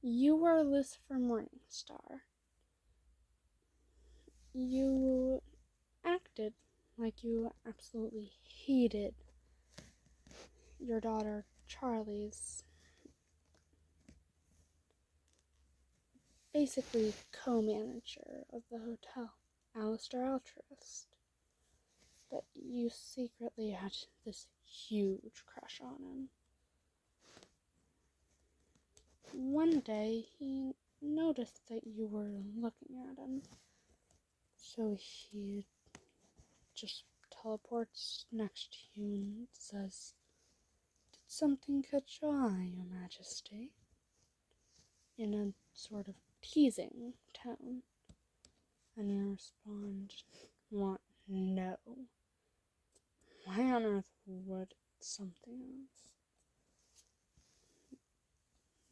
You were Lucifer Morningstar. You acted like you absolutely hated your daughter Charlie's basically co-manager of the hotel, alastor altruist. But you secretly had this huge crush on him. One day, he noticed that you were looking at him, so he just teleports next to you and says, "Did something catch your eye, Your Majesty?" in a sort of teasing tone. And you respond, "What? No. Why on earth would something else?"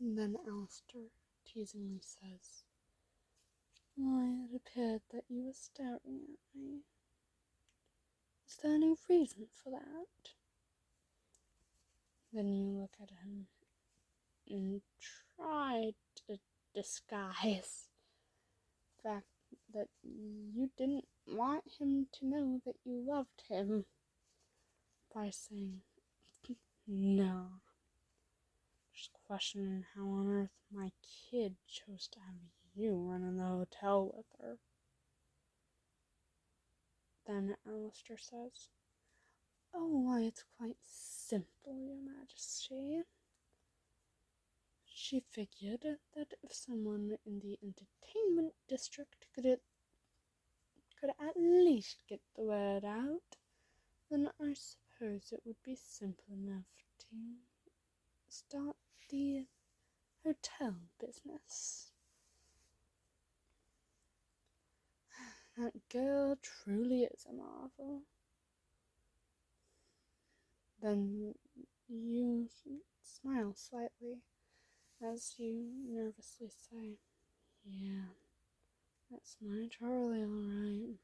And then Alastor teasingly says, "Why, it appeared that you were staring at me. Is there any reason for that?" Then you look at him and try to disguise the fact that you didn't want him to know that you loved him by saying, "No. Just questioning how on earth my kid chose to have you running the hotel with her." Then Alastor says, "Oh, why, it's quite simple, Your Majesty. She figured that if someone in the entertainment district could at least get the word out, then I suppose it would be simple enough to start the hotel business. That girl truly is a marvel." Then you smile slightly as you nervously say, "Yeah, that's my Charlie, all right."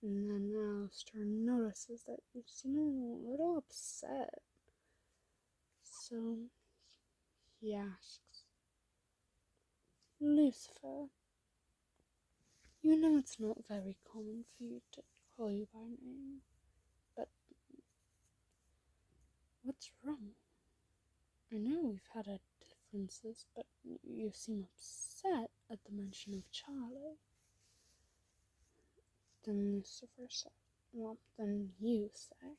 And then Alastor notices that you seem a little upset. So he asks, "Lucifer, you know it's not very common for you to call you by name, but what's wrong? I know we've had our differences, but you seem upset at the mention of Charlie." Then Lucifer said, then you say,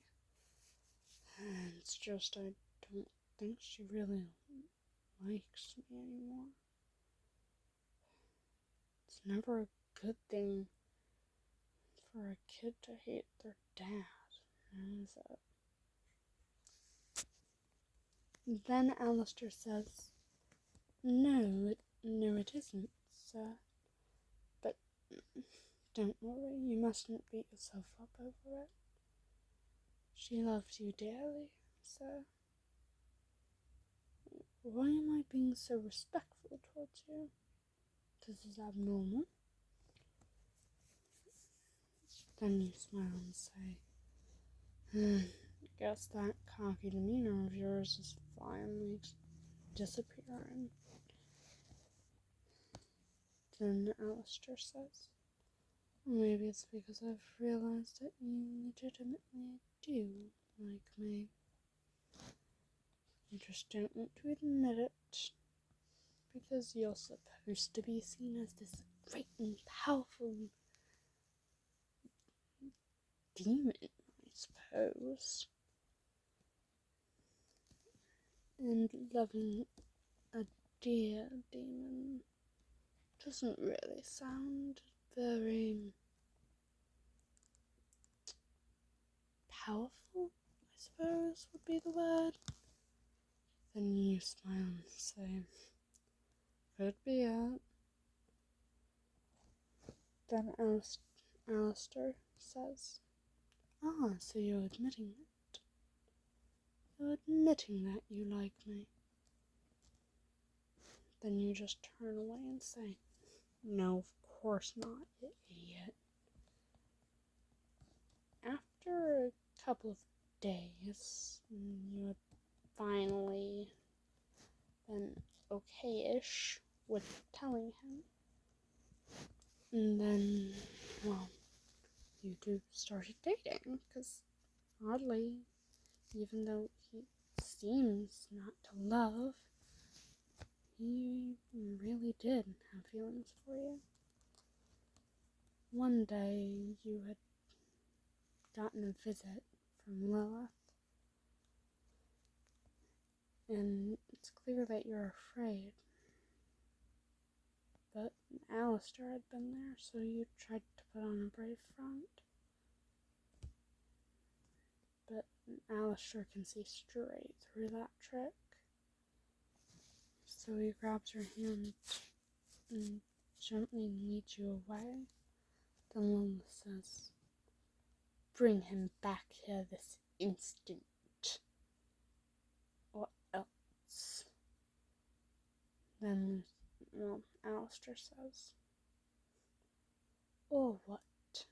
"It's just I don't think she really likes me anymore. It's never a good thing for a kid to hate their dad, is it?" Then Alastor says, No, it isn't, sir. But don't worry, you mustn't beat yourself up over it. She loves you dearly, sir. Why am I being so respectful towards you? This is abnormal." Then you smile and say, "Guess that cocky demeanor of yours is finally disappearing." Then Alastor says, "Maybe it's because I've realized that you legitimately do like me. You just don't want to admit it, because you're supposed to be seen as this great and powerful demon, I suppose. And loving a dear demon doesn't really sound very powerful, I suppose would be the word." Then you smile and say, "Could be it." Then Alastor says, So you're admitting it. You're admitting that you like me." Then you just turn away and say, "No, of course not, you idiot." After a couple of days, you finally been okay-ish with telling him. And then, well, you two started dating, because oddly, even though he seems not to love, he really did have feelings for you. One day, you had gotten a visit from Lilith, and it's clear that you're afraid. But alastor had been there, so you tried to put on a brave front. But alastor can see straight through that trick. So he grabs your hand and gently leads you away. Then Lilith says, "Bring him back here this instant, or else." Then, well, alastor says, "Or what?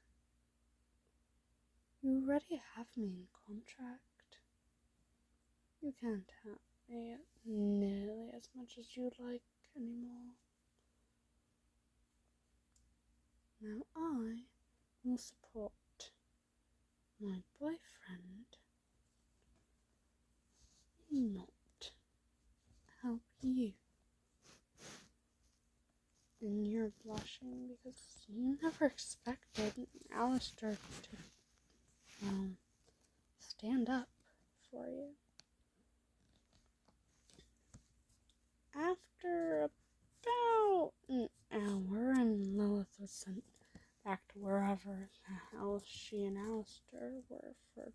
You already have me in contract. You can't have me nearly as much as you'd like anymore. Now I will support my boyfriend, not help you." And you're blushing because you never expected alastor to, stand up for you. After about an hour, and Lilith was sent back to wherever the hell she and alastor were for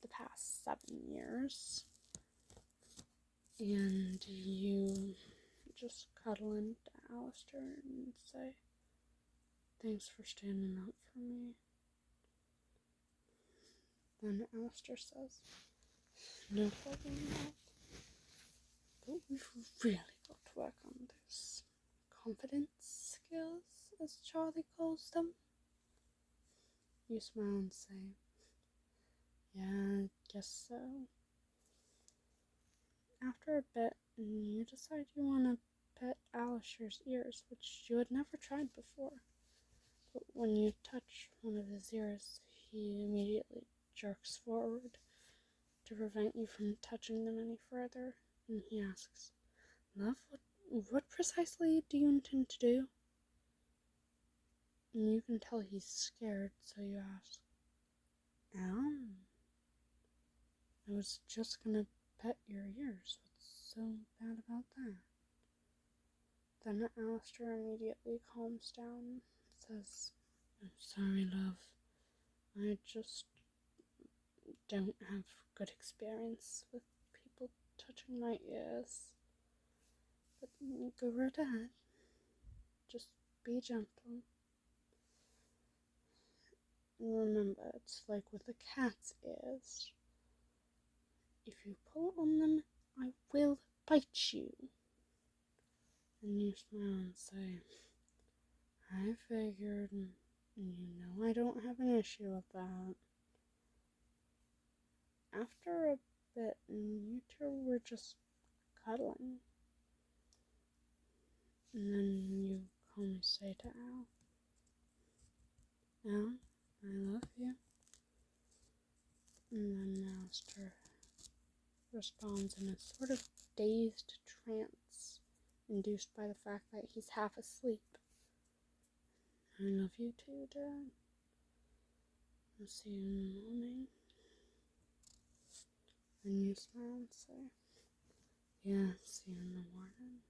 the past 7 years, and you just cuddle into alastor and say, "Thanks for standing up for me." Then alastor says, "No problem now, but we've really got to work on those confidence skills, as Charlie calls them." You smile and say, "Yeah, I guess so." After a bit, you decide you want to pet alastor's ears, which you had never tried before. But when you touch one of his ears, he immediately jerks forward to prevent you from touching them any further, and he asks, "Love, what precisely do you intend to do?" And you can tell he's scared, so you ask, "I was just gonna pet your ears. What's so bad about that?" Then alastor immediately calms down and says, "I'm sorry, love. I just don't have good experience with people touching my ears. But go right ahead. Just be gentle. And remember, it's like with a cat's ears. If you pull on them, I will bite you." And you smile and say, "I figured, and you know I don't have an issue with that." After a bit, you two were just cuddling. And then you calmly say to Al, "I love you." And then alastor responds in a sort of dazed trance, induced by the fact that he's half asleep. "I love you too, Dad. I'll see you in the morning." And you smile and say, "Yeah, see you in the morning."